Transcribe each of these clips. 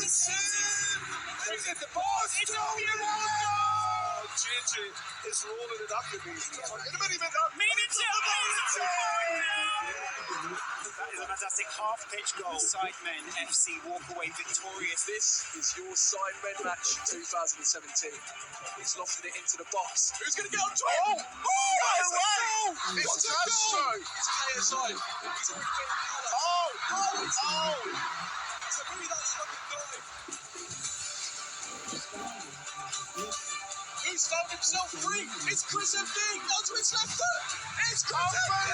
the boss. It's all you want. Gigi is rolling it up in these. That is a fantastic half-pitch goal. Sidemen FC walk away victorious. This is your Sidemen match 2017. He's lofted it into the box. Who's going to get on top? Oh! It's Castro. It's KSI. He's already getting the So maybe that's like a dive. He's found himself free. It's Chris MD. Onto his left foot. It's Chris MD.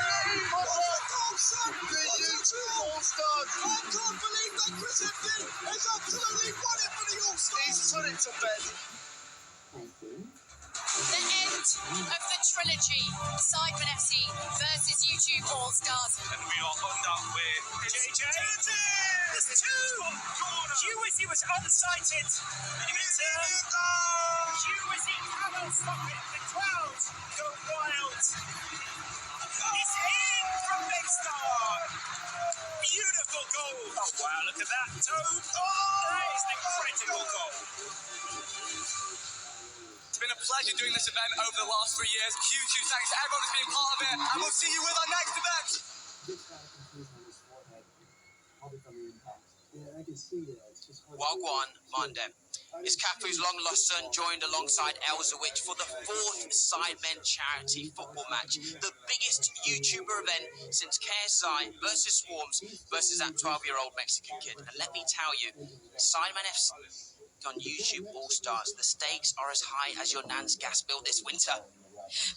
What a goal, son. The YouTube All-Stars. I can't believe that Chris MD has absolutely won it for the All-Stars. He's put it to bed. The end of the trilogy. Sidemen FC versus YouTube All-Stars. And we are on that way. JJ. There's two. Hughes was unsighted. Hughes cannot stop it. The crowds go wild. It's in from Big Star. Beautiful goal. Oh wow, look at that. Toad. That is an incredible goal. It's been a pleasure doing this event over the last 3 years. Huge thanks to everyone who's been part of it, and we'll see you with our next event. Wagwan Monday. It's Cafu's long-lost son joined alongside Elsewich for the 4th Sidemen charity football match, the biggest YouTuber event since KSI versus Swarms versus that 12-year-old Mexican kid. And let me tell you, Sidemen FC on YouTube All-Stars, the stakes are as high as your nan's gas bill this winter.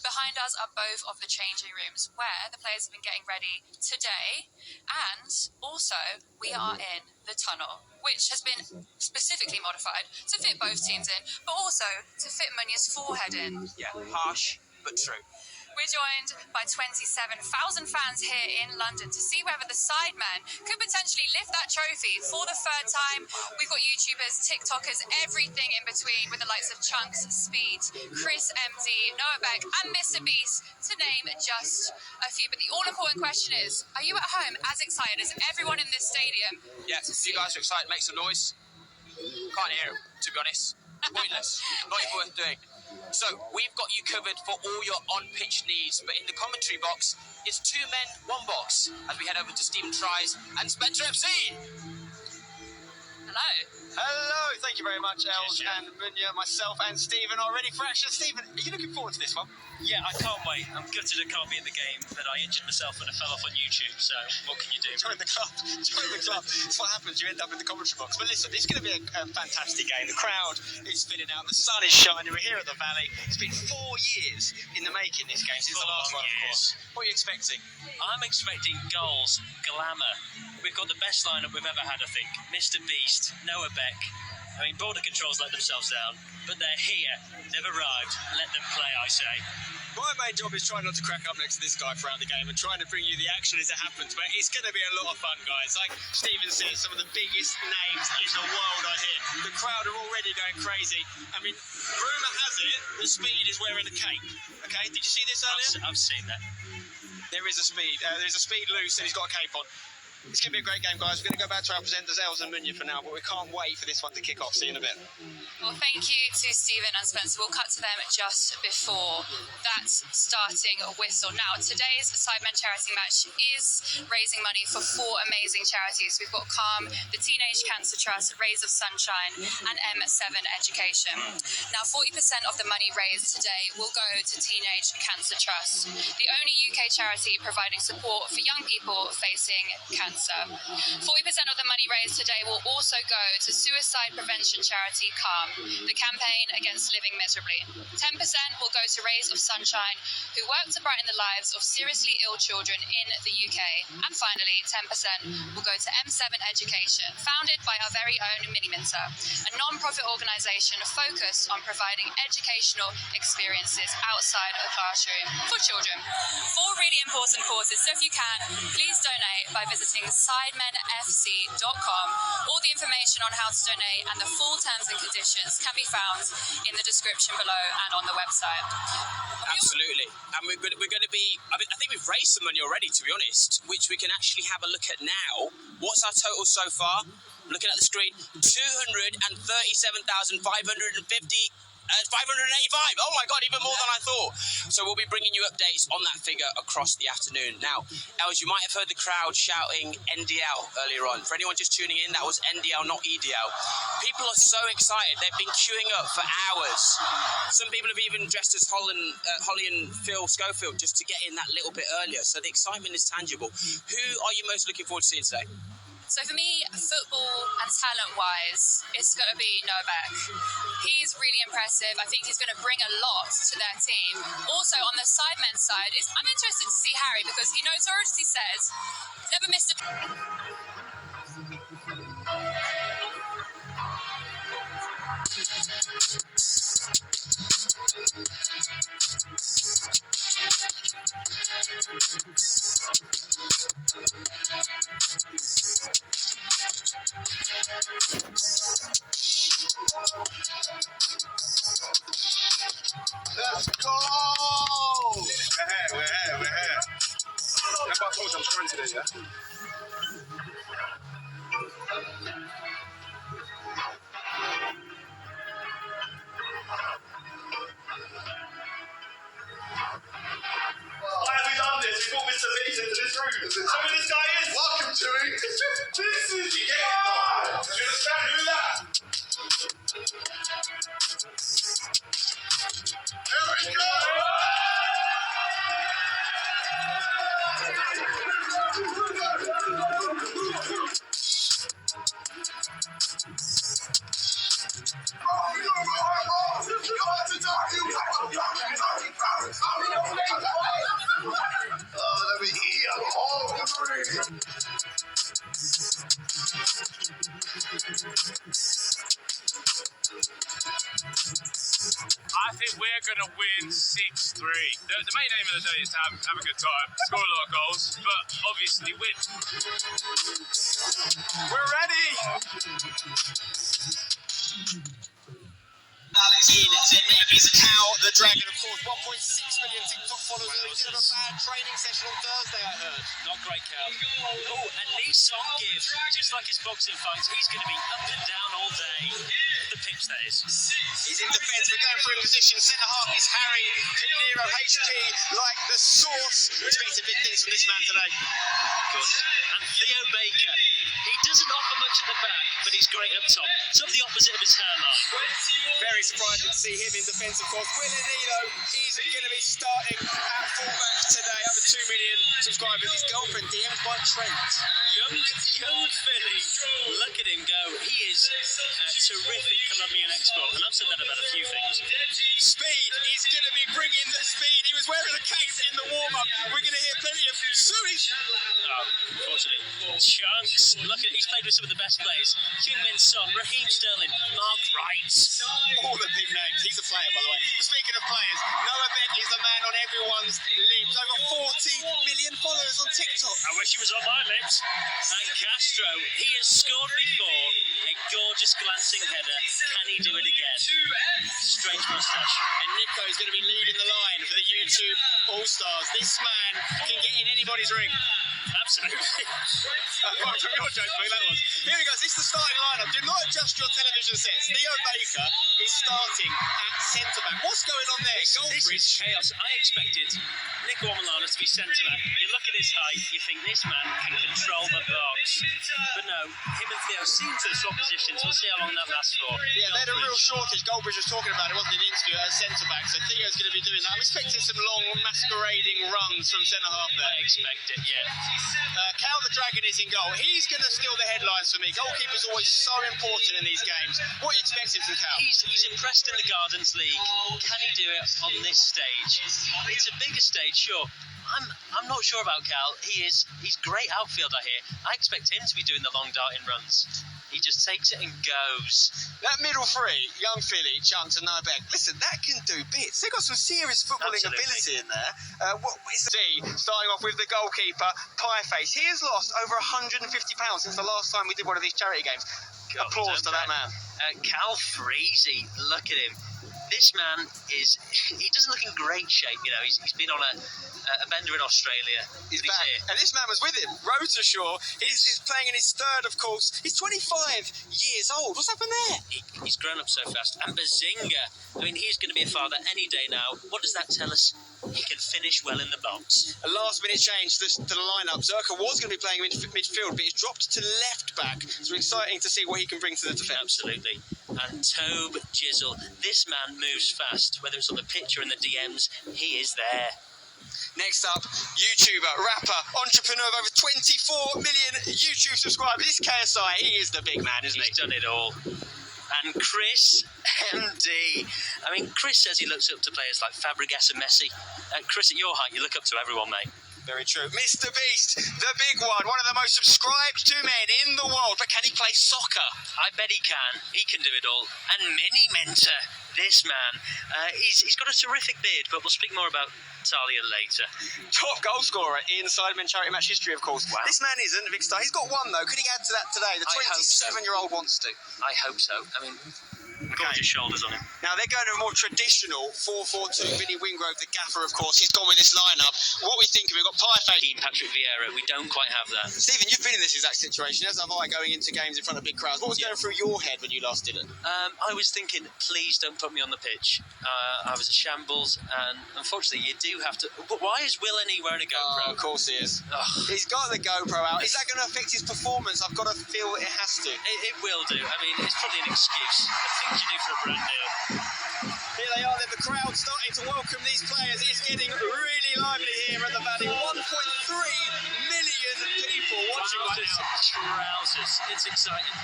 Behind us are both of the changing rooms where the players have been getting ready today, and also we are in the tunnel, which has been specifically modified to fit both teams in, but also to fit Munya's forehead in. Yeah, harsh but true. We're joined by 27,000 fans here in London to see whether the Sidemen could potentially lift that trophy for the third time. We've got YouTubers, TikTokers, everything in between, with the likes of Chunks, Speed, Chris MD, Noah Beck and Mr. Beast, to name just a few. But the all-important question is, are you at home as excited as everyone in this stadium? Yeah, if you guys are excited, make some noise. Can't hear it, to be honest. Pointless. Not even worth doing. So, we've got you covered for all your on-pitch needs, but in the commentary box, it's 2 men, 1 box, as we head over to Stephen Tries and Spencer FC. Hello. Hello, thank you very much, Els and Munya, myself and Stephen are ready for action. Stephen, are you looking forward to this one? Yeah, I can't wait. I'm gutted I can't be in the game, but I injured myself when I fell off on YouTube, so what can you do? Join the club. Join the club. It's what happens. You end up in the commentary box. But listen, it's going to be a fantastic game. The crowd is spinning out. The sun is shining. We're here at the Valley. It's been 4 years in the making, this game, since the last one, of course. What are you expecting? I'm expecting goals, glamour. We've got the best lineup we've ever had, I think. Mr. Beast, Noah Beck. I mean, border controls let themselves down, but they're here. They've arrived. Let them play, I say. My main job is trying not to crack up next to this guy throughout the game and trying to bring you the action as it happens. But it's going to be a lot of fun, guys. Like Stephen said, some of the biggest names in the world are here. The crowd are already going crazy. I mean, rumour has it that Speed is wearing a cape. Okay, did you see this earlier? I've seen that. There is a Speed. There's a Speed loose and he's got a cape on. It's going to be a great game, guys. We're going to go back to our presenters, Els and Munya, for now, but we can't wait for this one to kick off. See you in a bit. Well, thank you to Stephen and Spencer. We'll cut to them just before that starting whistle. Now, today's Sidemen charity match is raising money for 4 amazing charities. We've got Calm, the Teenage Cancer Trust, Rays of Sunshine, and M7 Education. Now, 40% of the money raised today will go to Teenage Cancer Trust, the only UK charity providing support for young people facing cancer. 40% of the money raised today will also go to suicide prevention charity Calm, the campaign against living miserably. 10% will go to Rays of Sunshine, who work to brighten the lives of seriously ill children in the UK. And finally, 10% will go to M7 Education, founded by our very own Mini Minter, a non-profit organisation focused on providing educational experiences outside of the classroom for children. 4 really important causes, so if you can, please donate by visiting sidemenfc.com. All the information on how to donate and the full terms and conditions can be found in the description below and on the website. Absolutely. And we're going to be, I think we've raised some money already, to be honest, which we can actually have a look at now. What's our total so far? Looking at the screen, 237,585. Oh my God, even more than I thought. So we'll be bringing you updates on that figure across the afternoon. Now, Els, you might have heard the crowd shouting NDL earlier on. For anyone just tuning in, that was NDL, not EDL. People are so excited. They've been queuing up for hours. Some people have even dressed as Holly and Phil Schofield just to get in that little bit earlier. So the excitement is tangible. Who are you most looking forward to seeing today? So for me, football and talent-wise, it's going to be Noah Beck. He's really impressive. I think he's going to bring a lot to their team. Also, on the Sidemen side, I'm interested to see Harry because he notoriously says he's never missed a... Let's go! We're here. Remember I told you I'm scoring today, yeah? Why have we done this? We brought Mr. Beast into this room. Who this guy is? Welcome, Chewie. This is you get it. Do you understand who that? Here we go! Let me eat all three. I think we're going to win 6-3. The main aim of the day is to have a good time, score a lot of goals, but obviously win. We're ready! Is out the Dragon, of course. 1.6 million TikTok followers. He did have a bad training session on Thursday, I heard. Not great, Cal. Oh, and Lee Song Give, just like his boxing fights, he's going to be up and down all day. The pitch, that is. He's in defence. We're going for a position. Centre half is Harry Canero, HT, like the source. Expecting big things from this man today. Good. And Theo Baker, he doesn't offer much at the back, but he's great up top. Sort of the opposite of his hairline. Very surprising to see him in defence, of course. Will Anilo is going to be starting at fullback today. Over 2 million subscribers. His girlfriend DM'd by Trent. Young Philly. Look at him go. He is a terrific Colombian export, and I've said that about a few things. Speed is going to be bringing the speed. He was wearing a cape in the warm-up. We're going to hear plenty of Sui. Oh, unfortunately. Chunks. Look at, he's played with some of the best players. Heung-min Son, Raheem Sterling, Mark Wright. All the big names. He's a player, by the way. Speaking of players, Noah Beck is the man on everyone's lips. Over 40 million followers on TikTok. I wish he was on my lips. And Castro, he has scored before. A gorgeous glancing header. Can he do it again? Strange moustache. And Nico is going to be leading the line for the YouTube All-Stars. This man can get in anybody's ring. Absolutely. Apart from your joke, that was. Here we go. This is the starting lineup. Do not adjust your television sets. Theo Baker is starting at centre-back. What's going on there? This is chaos. I expected Nico Omilana to be centre-back. You look at his height, you think this man can control the box. But no, him and Theo seem to swap positions. We'll see how long that lasts for. Yeah, they had a real shortage. Goldbridge was talking about it, wasn't he, in the interview, at centre-back. So Theo's going to be doing that. I'm expecting some long masquerading runs from centre-half there. I expect it, yeah. Cal the Dragon is in goal. He's going to steal the headlines for me. Goalkeeper's always so important in these games. What are you expecting from Cal? He's impressed in the Gardens League. Can he do it on this stage? It's a bigger stage, sure. I'm not sure about Cal. He's great outfield, I hear. I expect him to be doing the long darting runs. He just takes it and goes. That middle three, young Philly, Chunks and Nobeck, listen, that can do bits. They've got some serious footballing ability in there. Starting off with the goalkeeper, Pieface. He has lost over £150 since the last time we did one of these charity games. God, Applause to that man. Cal Freezy, look at him. This man he doesn't look in great shape, you know. He's been on a bender in Australia. He's back. Here. And this man was with him, Rotershaw. He's playing in his third, of course. He's 25 years old. What's happened there? He's grown up so fast. And Bazinga, I mean, he's going to be a father any day now. What does that tell us? He can finish well in the box. A last-minute change to the lineup. Zerka was going to be playing midfield, but he's dropped to left back. So exciting to see what he can bring to the defence. Absolutely. And Tobe Jizzle, this man moves fast. Whether it's on the pitch or in the DMs, he is there. Next up, YouTuber, rapper, entrepreneur of over 24 million YouTube subscribers. This KSI, he is the big man, isn't he? He's done it all. And Chris MD. I mean, Chris says he looks up to players like Fabregas and Messi. Chris, at your height, you look up to everyone, mate. Very true. Mr. Beast, the big one of the most subscribed to men in the world. But can he play soccer? I bet he can. He can do it all. And Mini Mentor, this man. He's got a terrific beard, but we'll speak more about Talia later. Top goal scorer in Sidemen charity match history, of course. Wow. This man isn't a big star. He's got one, though. Could he add to that today? The 27-year-old wants to. I hope so. I mean, gorgeous shoulders on him. Now, they're going to a more traditional 4-4-2. Vinny Wingrove, the gaffer, of course, he's gone with this lineup. What we think of it, we've got Pieface. Patrick Vieira, we don't quite have that. Stephen, you've been in this exact situation, as have I, going into games in front of big crowds. What was going through your head when you last did it? I was thinking, please don't put me on the pitch. I was a shambles, and unfortunately, you do have to. But why is Will Any wearing a GoPro? Of course he is. Oh. He's got the GoPro out. Is that going to affect his performance? I've got to feel it has to. It will do. I mean, it's probably an excuse. The things you do for a brand deal. Here they are, the crowd starting to welcome these players. It's getting really lively here at the Valley. 1.3 million people watching right now. Trousers. It's exciting.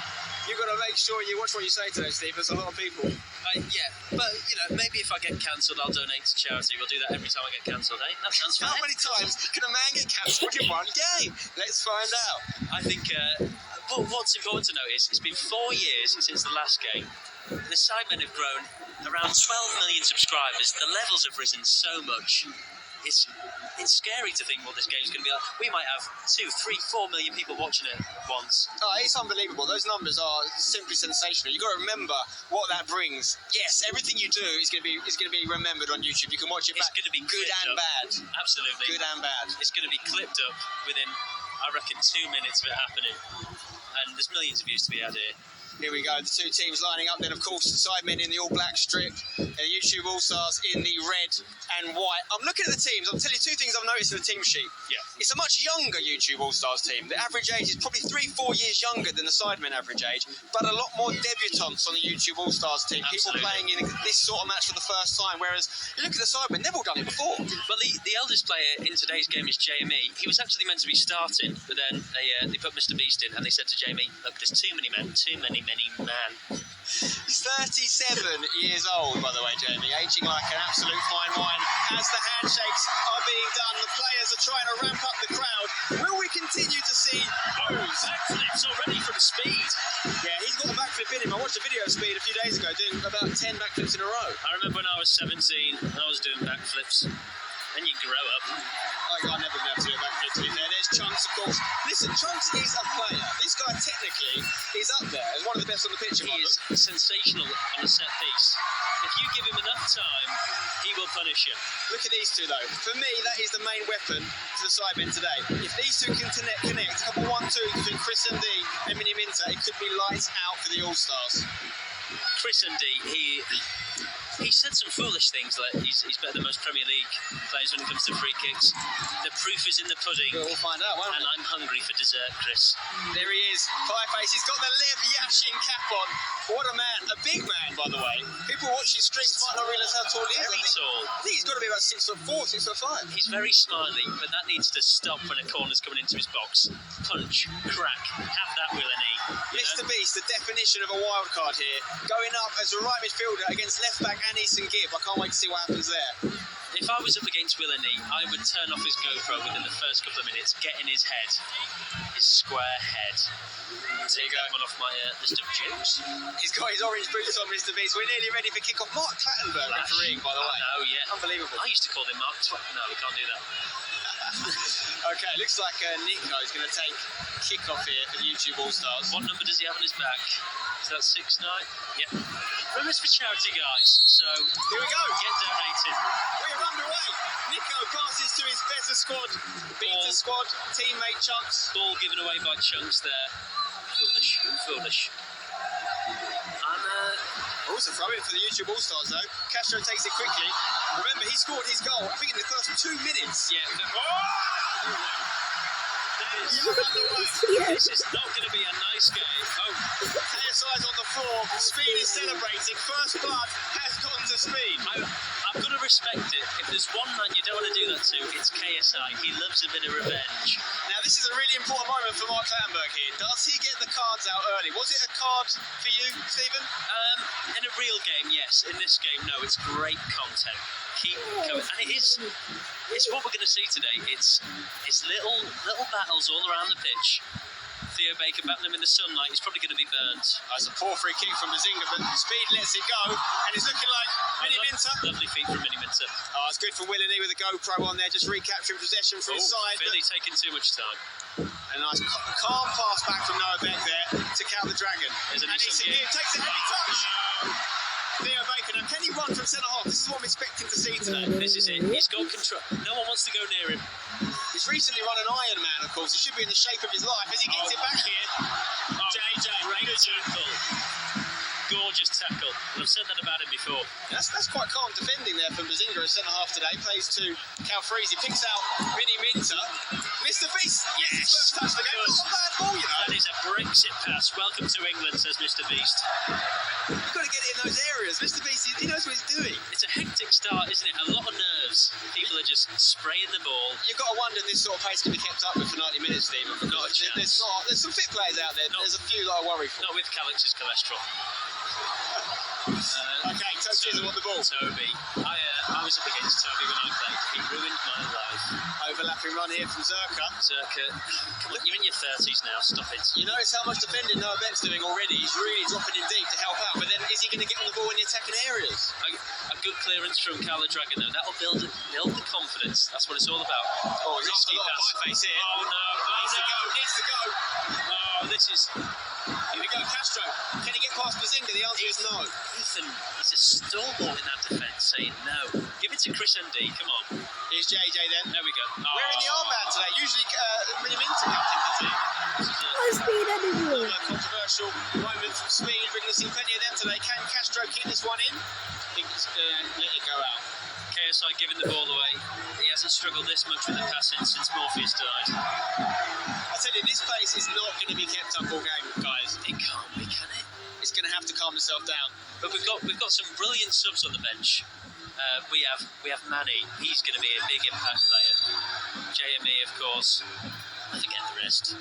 You've got to make sure you watch what you say today, Steve. There's a lot of people. Yeah, but, you know, maybe if I get cancelled, I'll donate to charity. We'll do that every time I get cancelled, eh? That sounds fair. How many times can a man get cancelled in one game? Let's find out. I think what's important to note is it's been 4 years since the last game. The Sidemen have grown around 12 million subscribers. The levels have risen so much. It's scary to think what this game's going to be like. We might have 2, 3, 4 million people watching it once. Oh, it's unbelievable. Those numbers are simply sensational. You've got to remember what that brings. Yes, everything you do is going to be remembered on YouTube. You can watch it back. It's going to be good and bad. Absolutely. Good and bad. It's going to be clipped up within, I reckon, 2 minutes of it happening. And there's millions of views to be had here. Here we go, the two teams lining up then, of course, the Sidemen in the all-black strip, and the YouTube All-Stars in the red and white. I'm looking at the teams, I'll tell you two things I've noticed in the team sheet. Yeah. It's a much younger YouTube All-Stars team. The average age is probably 3-4 years younger than the Sidemen average age, but a lot more debutants on the YouTube All-Stars team. Absolutely. People playing in this sort of match for the first time, whereas you look at the Sidemen, they've all done it before. Well, the eldest player in today's game is Jamie. He was actually meant to be starting, but then they put Mr. Beast in, and they said to Jamie, look, there's too many men, too many men. He's 37 years old, by the way, Jamie, aging like an absolute fine wine. As the handshakes are being done, the players are trying to ramp up the crowd. Will we continue to see those backflips already from speed? Yeah, he's got a backflip in him. I watched a video of Speed a few days ago doing about 10 backflips in a row. I remember when I was 17, I was doing backflips. Then you grow up. I never been able to do a backflip, to be fair. There's Chunks, of course. Listen, Chunks is a player. This guy technically is up there as one of the best on the pitch. He is sensational on a set piece. If you give him enough time, he will punish you. Look at these two, though. For me, that is the main weapon for the Sidemen today. If these two can connect, a couple 1-2 between Chris and D and Mini Minter, it could be lights out for the All-Stars. Chris and D, he said some foolish things like he's better than most Premier League players when it comes to free kicks. The proof is in the pudding. We'll find out, won't we? And I'm hungry for dessert, Chris. There he is, Pieface. He's got the Lev Yashin cap on. What a man, a big man, by the way. People watching streams might not realise how tall he is. Very tall. I think he's got to be about 6'4", 6'5". He's very smiley, but that needs to stop when a corner's coming into his box. Punch, crack, have that Will and E. Mr. Beast, the definition of a wild card here, going up as a right midfielder against left back Anis and Gibb. I can't wait to see what happens there. If I was up against Willeney, I would turn off his GoPro within the first couple of minutes, get in his head, his square head. Take that one off my list of jokes. He's got his orange boots on, Mr. Beast. We're nearly ready for kick-off. Mark Clattenburg refereeing, by the way. Oh, yeah. Unbelievable. I used to call him Mark No, we can't do that. Okay, looks like Nico is going to take kick-off here for the YouTube All-Stars. What number does he have on his back? Is that 6'9"? Yep. Remember, it's for charity, guys. So, Here we go. get donated. We're underway. Nico passes to his better squad, beta squad, teammate Chunks. Ball given away by Chunks there. Foolish. And, Also throw in for the YouTube All-Stars though. Castro takes it quickly. Remember, he scored his goal, I think, in the first 2 minutes. yeah. This is not going to be a nice game. Oh, KSI's on the floor. Speed is celebrating. First blood has gone to Speed. I've got to respect it. If there's one man you don't want to do that to, it's KSI. He loves a bit of revenge. Now, this is a really important moment for Mark Clattenburg here. Does he get the cards out early? Was it a card for you, Stephen? In a real game, yes. In this game, no. It's great content. Keep going, and it's what we're going to see today. It's little battles all around the pitch. Theo Baker battling him in the sunlight. He's probably going to be burnt. That's a poor free kick from Bazinga, but Speed lets it go, and it's looking like Mini Minter. Lovely feet from Mini Minter. Oh, it's good for Willeney with a GoPro on there, just recapturing possession for his side. Philly taking too much time. A nice calm pass back from Noah Beck there to Cal the Dragon. There's a And nice he takes a heavy touch. Theo Baker, now can he run from centre half? This is what I'm expecting to see today. This is it. He's got control. No one wants to go near him. He's recently run an Ironman, of course. He should be in the shape of his life as he gets it back here. JJ, Great tackle. Gorgeous tackle. And I've said that about him before. That's quite calm defending there from Bazinga at centre half today. Plays to Cal Freese. He picks out Mini Minter. Mr. Beast. Yes. First touch of the game. Not a bad ball, you know. That is a Brexit pass. Welcome to England, says Mr. Beast. You've got to get it in those areas. Mr. Beast, he knows what he's doing. It's a hectic start, isn't it? A lot of nerves. People are just spraying the ball. You've got to wonder if this sort of pace can be kept up with for 90 minutes, Stephen. Not a chance. There's some fit players out there. There's a few that I worry for. Not with Calix's cholesterol. Okay, Chisel on the ball. Toby. I was up against Toby when I played. He ruined my life. Overlapping run here from Zerka. Zerka, come on, you're in your 30s now. Stop it. You notice how much defending Noah Beck's doing already. He's really dropping in deep to help out. But then is he going to get on the ball in the attacking areas? A good clearance from Cal the Dragon, though. That'll build the confidence. That's what it's all about. Oh, he's got a lot of pie face here. Oh, no. Needs to go. Oh, this is... Here we go, Castro. Can he get past Bazinga? The answer is no. Ethan, he's a stalwart in that defence, saying no. Give it to Chris MD, come on. Here's JJ then. There we go. We're in the armband today. Usually Mini Minter captain the team. Speed anymore. A controversial moment from Speed. We're going to see plenty of them today. Can Castro keep this one in? I think he's going to let it go out. KSI giving the ball away. He hasn't struggled this much with the passing since Morpheus died. I tell you, this pace is not going to be kept up all game, guys. It can't be, can it? It's going to have to calm itself down. But we've got some brilliant subs on the bench. We have Manny. He's going to be a big impact player. JME, of course. I forget the rest.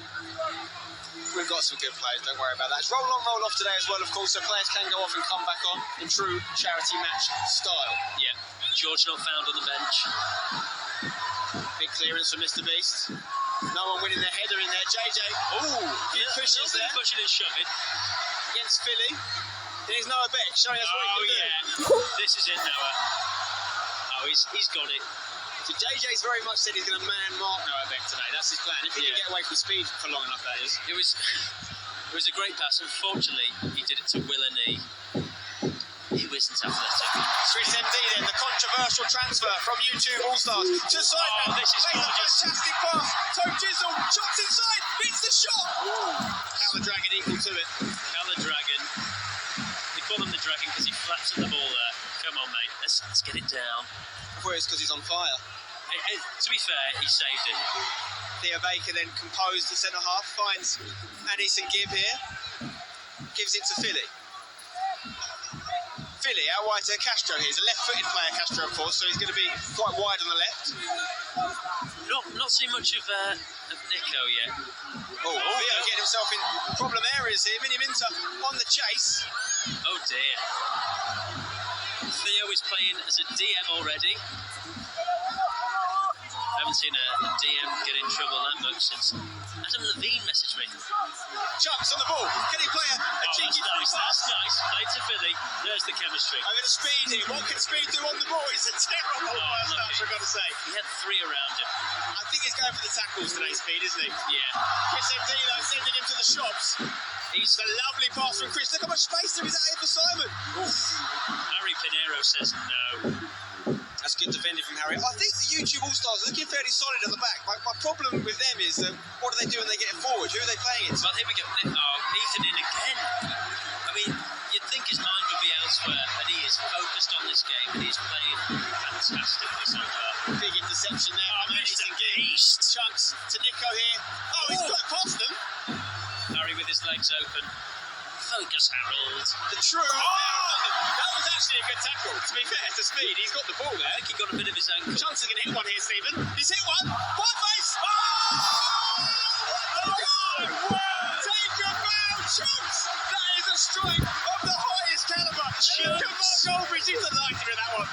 We've got some good players, don't worry about that. It's roll on, roll off today as well, of course, so players can go off and come back on in true charity match style. Yeah, George not found on the bench. Big clearance from Mr. Beast. No one winning their header in there. JJ, few pushes there. Pushing and shoving. Against Philly. Here's Noah Beck showing us what he can do. This is it, Noah. Oh, he's got it. So JJ's very much said he's going to man mark Noah Beck today. That's his plan. If he can get away from Speed for long enough, that is. It was a great pass. Unfortunately, he did it to Willeney, who isn't athletic. Chris MD then, the controversial transfer from YouTube All-Stars to Sidemen. This is plays a gorgeous. fantastic pass. Toe Jizzle, shots inside, beats the shot. Cal the Dragon equal to it. Cal the Dragon. They call him the Dragon because he flaps at the ball there. Come on, mate. Let's get it down. I thought it was because he's on fire. To be fair, he saved it. Theo Baker then composed the centre half, finds Addison Gibb here, gives it to Philly. Philly out wide to Castro here. He's a left-footed player, Castro, of course, so he's going to be quite wide on the left. Not seen much of Nico yet. Theo getting himself in problem areas here. Mini Minter on the chase. Oh dear. Theo is playing as a DM already. I haven't seen a DM get in trouble that much since Adam Levine messaged me. Chunks on the ball. Can he play a cheeky That's nice, pass? that's nice. Play to Philly. There's the chemistry. I'm going to speed here. What can Speed do on the ball? It's a terrible first touch, I've got to say. He had 3 around him. I think he's going for the tackles today, Speed, isn't he? Yeah. Chris Ndilo sending him to the shops. It's a lovely pass from Chris. Look how much space there is out here for Simon. Harry Pinheiro says no. That's good defending from Harry. I think the YouTube All-Stars are looking fairly solid at the back. My problem with them is what do they do when they get forward? Who are they playing it to? Well, here we go. Oh, Ethan in again. I mean, you'd think his mind would be elsewhere, but he is focused on this game, and he's playing fantastically so far. Big interception there. Oh, Mr. Beast. Chunks to Nico here. Oh, he's got past them. Harry with his legs open. Focus, Harold. The true. That was actually a good tackle. To be fair to Speed, he's got the ball there. I think he got a bit of his ankle. Chunks is going to hit one here, Stephen. He's hit one. White face. Oh! Take a bow, Chunks. That is a strike of the highest caliber. Mark Goldbridge is delighted with that one.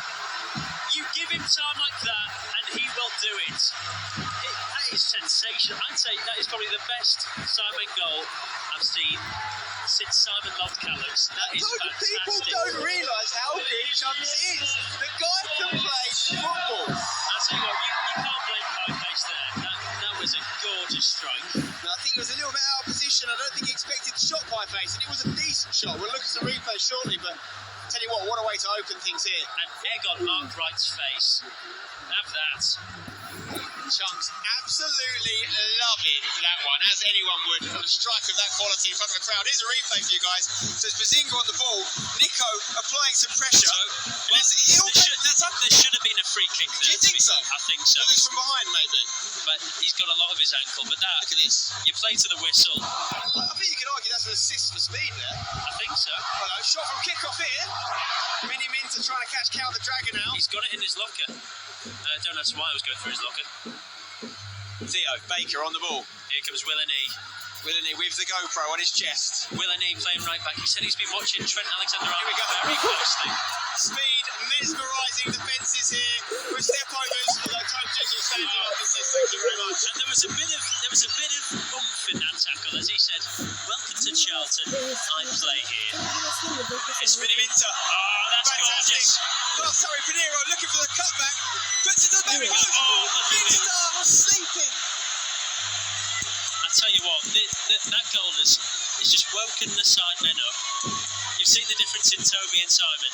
You give him time like that, and he will do it. That is sensational. I'd say that is probably the best Simon goal I've seen since Simon loved Callums. That is fantastic. People don't realise how good Chunks is. The guy can play football. I'll tell you what, you can't blame Pieface there. That was a gorgeous strike. No, I think he was a little bit out of position. I don't think he expected to shot Pieface, and it was a decent shot. We'll look at the replay shortly, but tell you what a way to open things here. An egg on Mark Wright's face. Have that. Chunks absolutely loving that one, as anyone would, on a strike of that quality in front of the crowd. Here's a replay for you guys. So it's Bazinga on the ball, Nico applying some pressure. There should have been a free kick there. Do you think so? I think so. But it's from behind, maybe. But he's got a lot of his ankle. But that, look at this. You play to the whistle. I think you could argue that's an assist for Speed there. I think so. Hello, shot from kick-off here. Mini Minter trying to catch Cal the Dragon out. He's got it in his locker. I don't know why I was going through his locker. Theo Baker on the ball. Here comes Willany. Willany with the GoPro on his chest. Willany playing right back. He said he's been watching Trent Alexander-Arnold Here we go. very closely. Speed mesmerising defences here with step-overs. Although Coach Jizzle standing up and says thank you very much. And there was a bit of oomph in that tackle as he said, "Welcome to Charlton. I play here." It's Mini Minter. Oh, that's gorgeous. Oh, sorry, Pinheiro looking for the cutback. Puts it on. There we go. Oh, Minter was sleeping. I tell you what, that goal has just woken the Sidemen up. You've seen the difference in Toby and Simon.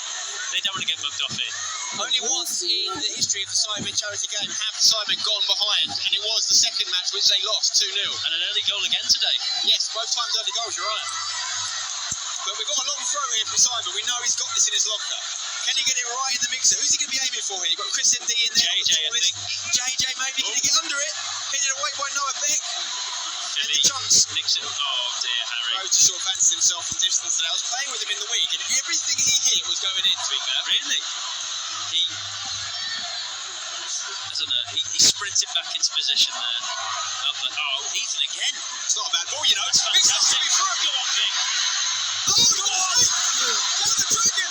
They don't want to get mugged off here. Only once in the history of the Sidemen charity game have the Sidemen gone behind, and it was the second match which they lost 2-0. And an early goal again today. Yes, both times early goals, you're right. But we've got a long throw here from Simon. We know he's got this in his locker. Can he get it right in the mixer? Who's he going to be aiming for here? You've got Chris MD in there. JJ, I think. JJ maybe. Can he get under it? Headed away by Noah Beck. And the Chunks. Nixon. Oh dear, Harry. Rhodes sort of fancied himself from distance today. I was playing with him in the week, and everything he hit was going in, to be fair. Really? I don't know. He sprinted back into position there. Oh, Ethan again. It's not a bad ball, you know. It's fantastic. Go on, Vic. Oh, the Dragon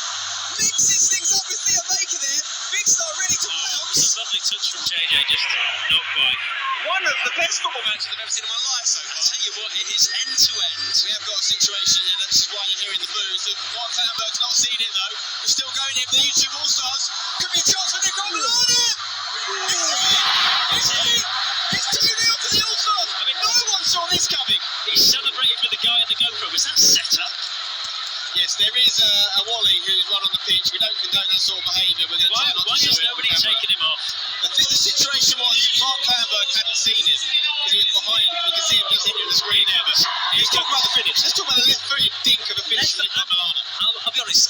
mixes things up with Theo Baker there. Big Star ready to pounce. It's a lovely touch from JJ, just not quite. One of the best football matches I've ever seen in my life so far. I tell you what, it is end to end. We have got a situation here, that's why you're hearing the boos. Mark Vandenberg's not seen it though. We're still going here for the YouTube All-Stars. Could be a chance for Nico Milano. It's 2-0 to the All-Stars. I mean, no one saw this coming. He celebrated with the guy in the GoPro. Was that set up? Yes, there is a Wally who's run on the pitch. We don't condone that sort of behaviour. We're going to try not Why to show is it nobody on camera. taking him off? The situation was Mark Vandenberg hadn't seen it because he was behind. You can see him just hitting the screen there. But let's talk about the finish. Let's talk about the left foot dink of a finish from Milano. I'll be honest.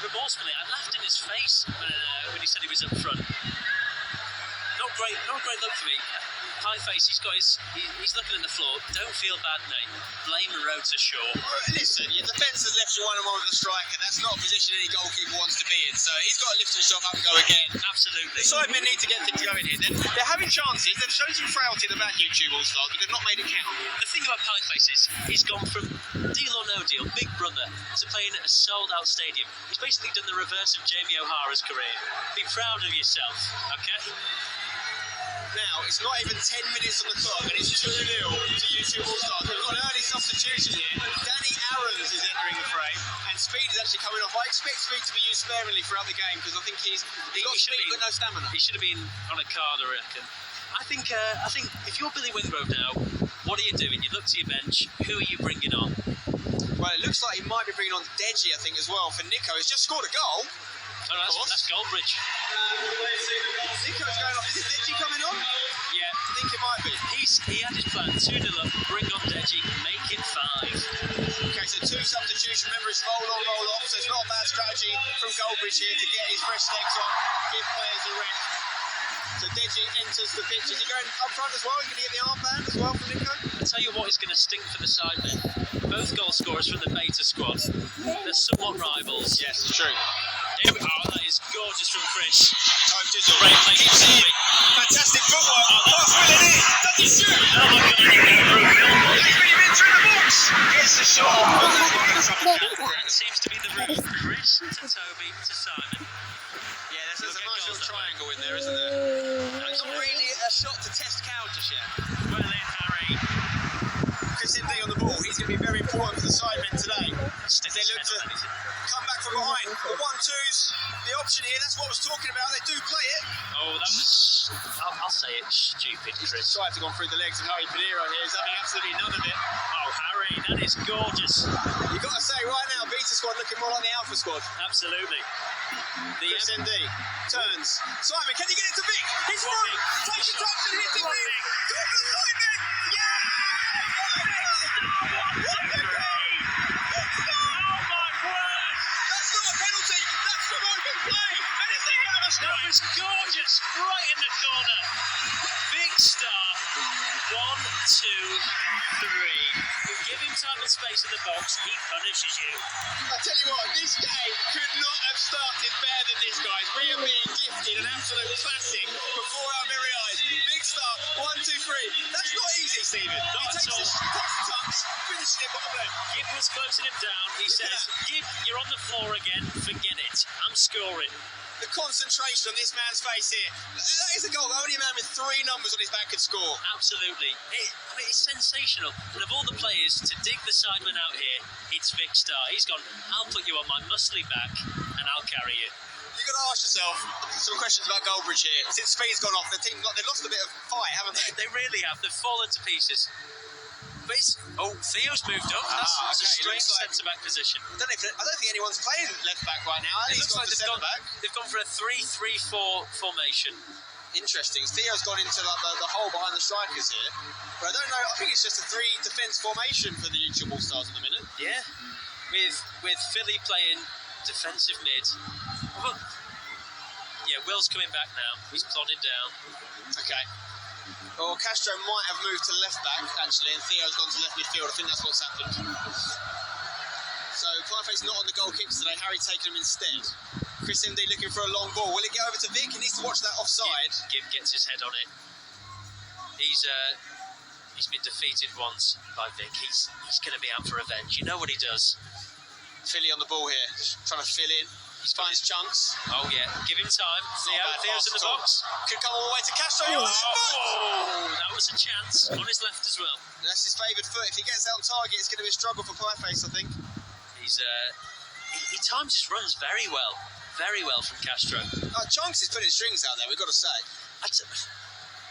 Remorsefully, I laughed in his face when he said he was up front. Not great look for me. Pieface, he's looking at the floor. Don't feel bad, mate. Blame the road to shore. Listen, your defence has left you 1-on-1 with the striker. That's not a position any goalkeeper wants to be in. So he's got to lift himself up and go again. Absolutely. The Sidemen need to get things going here. They're having chances. They've shown some frailty in the back, YouTube All-Stars, but they've not made it count. The thing about Pieface is he's gone from deal or no deal, big brother, to playing at a sold-out stadium. He's basically done the reverse of Jamie O'Hara's career. Be proud of yourself, okay? Now, it's not even 10 minutes on the clock, and it's 2-0 to YouTube All-Stars. We've got an early substitution here. Danny Aarons is entering the frame, and speed is actually coming off. I expect speed to be used sparingly throughout the game, because I think he's got speed but no stamina. He should have been on a card, I reckon. I think if you're Billy Wingrove now, what are you doing? You look to your bench. Who are you bringing on? Well, it looks like he might be bringing on Deji, I think, as well, for Nico. He's just scored a goal. Oh, that's Goldbridge. Nico's going off. Is it Deji coming on? Yeah, I think it might be. He had his plan. 2-0 up, bring on Deji, make it 5. Okay, so 2 substitutions. Remember, it's roll on, roll off, so it's not a bad strategy from Goldbridge here to get his fresh legs on, give players a rest. So Deji enters the pitch. Is he going up front as well? He's going to get the armband as well from Nico? I'll tell you what is going to stink for the Sidemen. Both goal scorers from the beta squad. They're somewhat rivals. Yes, true. Here we go. Oh, that is gorgeous from Chris. Great play. Fantastic footwork. Pass Will in. Does he shoot? Oh my God, he go through. He's really been through the box. Gets the shot. That seems to be the route. Chris to Toby to Simon. Yeah, there's a nice little triangle in there, isn't there? Not really a shot to test counters yet. Well in, Harry. Chris Indy on the ball. He's going to be very important for the Sidemen today. As they look to come back from behind. The 1-2's the option here. That's what I was talking about. They do play it. Oh, that was, I'll say it, stupid, Chris. Tried to go through the legs of Harry Padero here. He's having absolutely none of it. Oh, Harry, that is gorgeous. You've got to say, right now, Beta Squad looking more like the Alpha Squad. Absolutely. Chris ND turns. Simon, can you get it to Vic? He's through. Takes the touch and hits it. Go for the Sidemen. Yeah! That was gorgeous, right in the corner. Big star, 1, 2, 3. You give him time and space in the box, he punishes you. I tell you what, this game could not have started better than this, guys. We are being gifted an absolute classic before our very eyes. Big star, 1, 2, 3. That's not easy, Stephen. Not He takes at all. the touch, finishes it bottom left. Gibb was closing him down. He says, Gibb, you're on the floor again, forget it. I'm scoring. The concentration on this man's face here. That is a goal. Only a man with 3 numbers on his back could score. Absolutely. It's sensational. And of all the players to dig the Sidemen out here, it's Vic Starr. He's gone, I'll put you on my muscly back and I'll carry you. You've got to ask yourself some questions about Goldbridge here. Since speed's gone off, the team they've lost a bit of fight, haven't they? They really have. They've fallen to pieces. But Theo's moved up. That's a strange centre-back position. I don't think anyone's playing left-back right now. It looks like they've gone for a 3-3-4 formation. Interesting. Theo's gone into the hole behind the strikers here. But I don't know. I think it's just a 3 defence formation for the YouTube All-Stars at the minute. Yeah. With Philly playing defensive mid. Well, yeah, Will's coming back now. He's plodding down. Okay. Well, Castro might have moved to left back, actually, and Theo's gone to left midfield. I think that's what's happened. So, Pieface's not on the goal kicks today. Harry taking him instead. Chris MD looking for a long ball. Will it get over to Vic? He needs to watch that offside. Gibb gets his head on it. He's been defeated once by Vic. He's going to be out for revenge. You know what he does. Philly on the ball here, trying to fill in. He finds chunks. Oh, yeah. Give him time. Theo's in the box. Could come all the way to Castro. Oh, that was a chance. On his left as well. That's his favoured foot. If he gets out on target, it's going to be a struggle for Pieface, I think. He times his runs very well. Very well from Castro. Chunks is putting strings out there, we've got to say.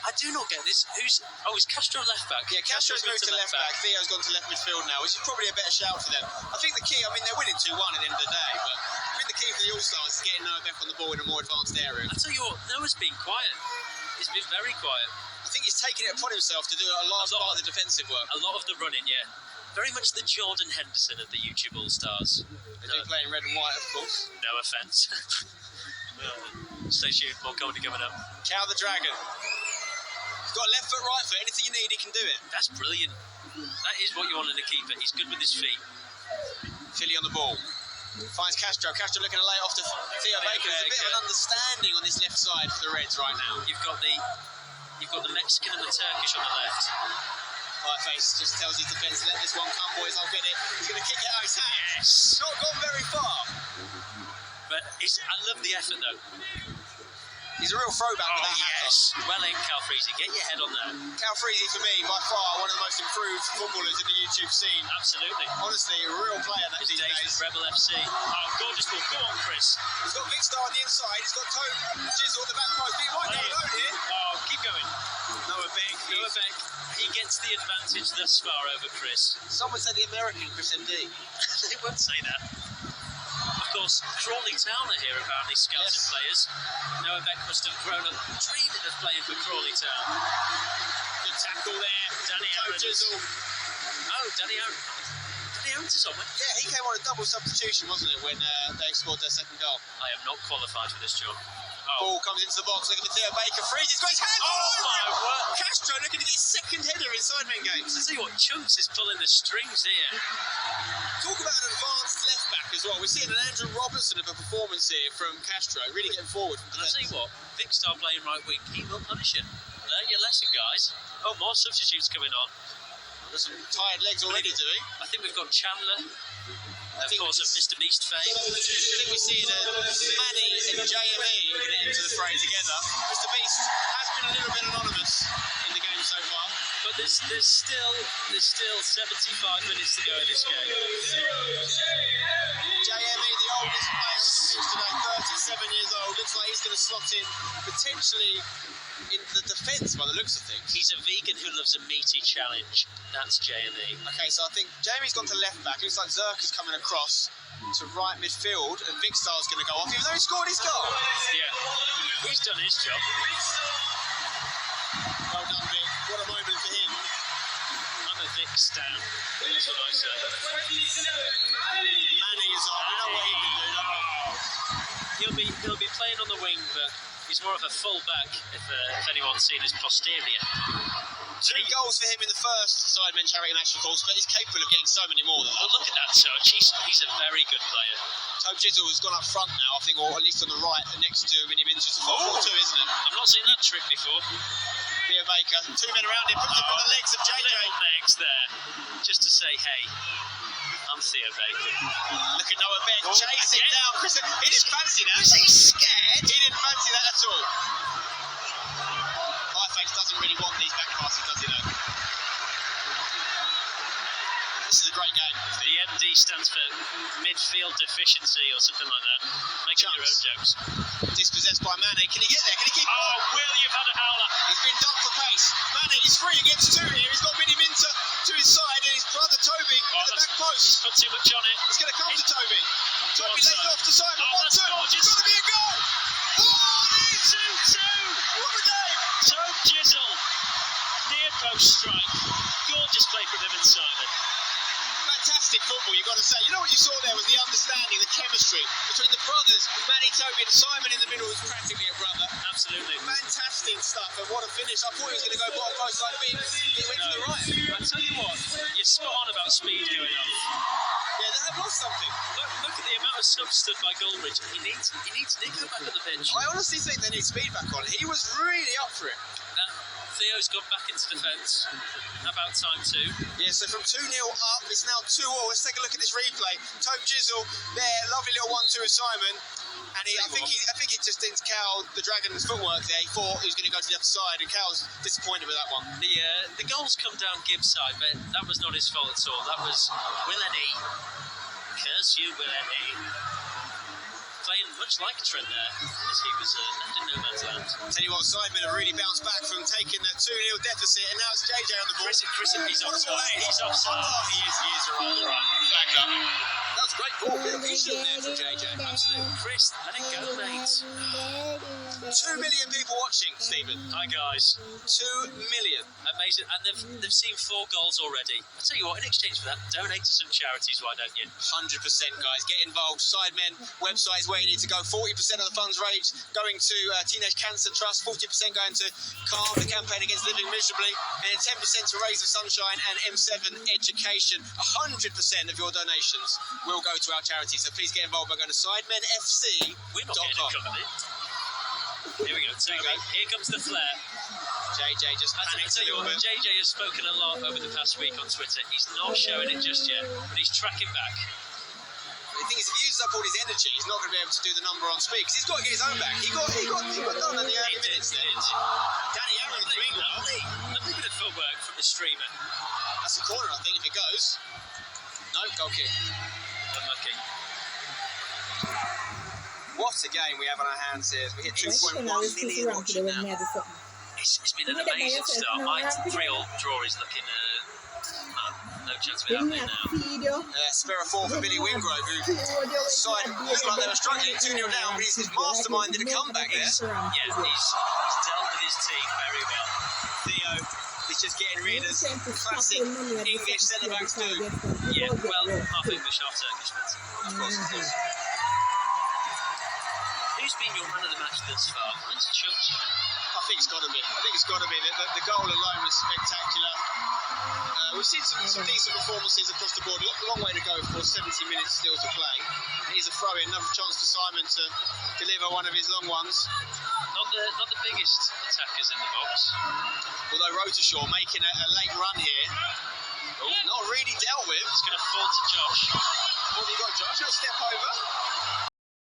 I do not get this. Is Castro left back? Yeah, Castro's moved to left back. Theo's gone to left midfield now, which is probably a better shout for them. I think the key, they're winning 2-1 at the end of the day, but I think the key for the All-Stars is getting Noah back on the ball in a more advanced area. I tell you what, Noah's been quiet. He's been very quiet. I think he's taking it upon himself to do a large part of the defensive work. A lot of the running, yeah. Very much the Jordan Henderson of the YouTube All-Stars. They do play in red and white, of course. No offence. Stay tuned, more comedy coming up. Cow the Dragon. He's got left foot, right foot. Anything you need, he can do it. That's brilliant. That is what you want in a keeper. He's good with his feet. Philly on the ball. Finds Castro. Castro looking to lay it off to Theo Baker. There's a bit of an understanding on this left side for the Reds right now. You've got the Mexican and the Turkish on the left. Face just tells his defence, let this one come, boys, I'll get it. He's going to kick it out his hand. Yes. Not gone very far. But I love the effort, though. He's a real throwback with that hat on. Well in, Calfreezy. Get your head on that. Calfreezy, for me, by far, one of the most improved footballers in the YouTube scene. Absolutely. Honestly, a real player that these days. Rebel FC. Oh, gorgeous ball. Go on, Chris. He's got Vic Star on the inside. He's got Toad Jizzle at the back post. But he might go alone here. Oh, keep going. Noah Beck. He gets the advantage thus far over Chris. Someone said the American Chris MD. They won't say that. Of course, Crawley Town are here apparently scouting players. Noah Beck must have grown up dreaming of playing for Crawley Town. Good tackle there. Danny Aaron's. Oh, Danny Aaron. Danny Aaron's is on. Yeah, he came on a double substitution, wasn't it, when they scored their second goal? I am not qualified for this job. Ball comes into the box, looking for Theo Baker, freezes, got his hands all over my it. word. Castro looking to get his second header in Sidemen games. I see what Chunks is pulling the strings here. Talk about an advanced left back as well. We're seeing an Andrew Robertson of a performance here from Castro, really getting forward from And I see what, Vic Star playing right wing, he will punish it. Learn your lesson, guys. Oh, more substitutes coming on. There's some tired legs already doing. I think we've got Chandler. Of course, of Mr. Beast fame. I think we're seeing Manny and JME get into the fray together. Mr. Beast has been a little bit anonymous in the game so far. But there's still 75 minutes to go in this game. JME, the oldest player on the pitch today, 37 years old. Looks like he's going to slot in potentially in the defence by the looks of things. He's a vegan who loves a meaty challenge. That's JME. Okay, so I think Jamie's gone to left back. Looks like Zerk is coming across to right midfield, and Vic Star's going to go off, even though he scored his goal. Yeah, he's done his job. Well done, Vic. What a moment for him. I'm a Vic stan. That's what I say. Manny is on. We know what he can do, don't we? He'll be playing on the wing, but he's more of a full back if anyone's seen his posterior. 2 goals for him in the first Sidemen charity match, of course, but he's capable of getting so many more than that. Oh, look at that touch. He's a very good player. Toad Jizzle has gone up front now, I think, or at least on the right, next to Vinny Minter. It's a 4-4-2, isn't it? I've not seen that trick before. Theo Baker, 2 men around him, puts it on the legs of JJ. Little legs there, just to say, hey, I'm Theo Baker. Look at Noah Beck, chase it down. Chris, he didn't fancy that. Was he scared? He didn't fancy that at all. Face doesn't really want these back passes, does he, though? This is a great game. The MD stands for midfield deficiency or something like that. Making your own jokes. Dispossessed by Manny. Can he get there? Can he keep it on? Will, you've had a howler. He's been done for pace. Manny is 3 against 2 here. He's got Vinny Minter to his side and his brother Toby at the back post. He's put too much on it. It's going to come to Toby. Toby lays it off to Simon. 1-2. It's got to be a goal. 2-2. What a game. Toad Jizzle. Near post strike. Gorgeous play from him and Simon. Fantastic football, you've got to say. You know what you saw there was the understanding, the chemistry between the brothers, Manny, Toby, and Simon in the middle, who's practically a brother. Absolutely. Fantastic stuff, and what a finish. I thought he was going to go bottom post like me. He went to the right. I tell you what, you're spot on about speed going on. Yeah, they have lost something. Look at the amount of subs stood by Goldridge. He needs Nico back on the pitch. I honestly think they need speed back on. He was really up for it. Theo's gone back into defence. About time too. Yeah, so from 2-0 up, it's now 2-2. Let's take a look at this replay. Toad Jizzle there, lovely little 1-2 with Simon. And I think it just didn't Cal, the Dragon's footwork there. He thought he was going to go to the other side, and Cal's disappointed with that one. The goals come down Gibbs' side, but that was not his fault at all. That was Willany. Curse you, Willany. Playing much like Trent there, as he was left in no man's land. Tell you what, Sidemen have really bounced back from taking their 2-0 deficit, and now it's JJ on the ball. Chris, he's offside. He's offside. Oh, he is right. Back up. That was It's a great ball, bit of vision there from JJ. Absolutely. Chris, let it go, mate. 2 million people watching, Stephen. Hi, guys. 2 million. Amazing. And they've seen 4 goals already. I'll tell you what, in exchange for that, donate to some charities, why don't you? 100%, guys. Get involved. Sidemen website is where you need to go. 40% of the funds raised going to Teenage Cancer Trust, 40% going to CALM, the campaign against living miserably, and 10% to Raise the Sunshine and M7 Education. 100% of your donations will go to our charity. So please get involved by going to sidemenfc.com. We're not getting it covered. Here we go. So here comes the flare. JJ just panicked a little bit. JJ has spoken a lot over the past week on Twitter. He's not showing it just yet, but he's tracking back. The thing is, if he uses up all his energy, he's not going to be able to do the number on speed because he's got to get his own back. He got done in the early minutes there. Danny Aaron's meanwhile. Lovely bit of footwork from the streamer. That's a corner, I think, if it goes. No, goal kick. Unlucky. What a game we have on our hands here. We hit 2.1 million watching now. It's been an amazing start. My 3-all draw is looking no chance of it happening now. Spare a 4 for Billy Wingrove, who side looked like they were struggling 2-0 down, but he's masterminded a comeback there. Yeah, he's dealt with his team very well. Theo is just getting rid of classic English centre-backs do. Yeah, well, half English, half Turkish. Of course it is. Who's been your man of the match thus far? Mine's Chunch. I think it's got to be. The goal alone was spectacular. We've seen some decent performances across the board. Long way to go, of course. 70 minutes still to play. Here's a throw-in, another chance for Simon to deliver one of his long ones. Not the biggest attackers in the box. Although Rotershaw making a late run here. Not really dealt with. It's going to fall to Josh. What have you got, Josh? He'll step over.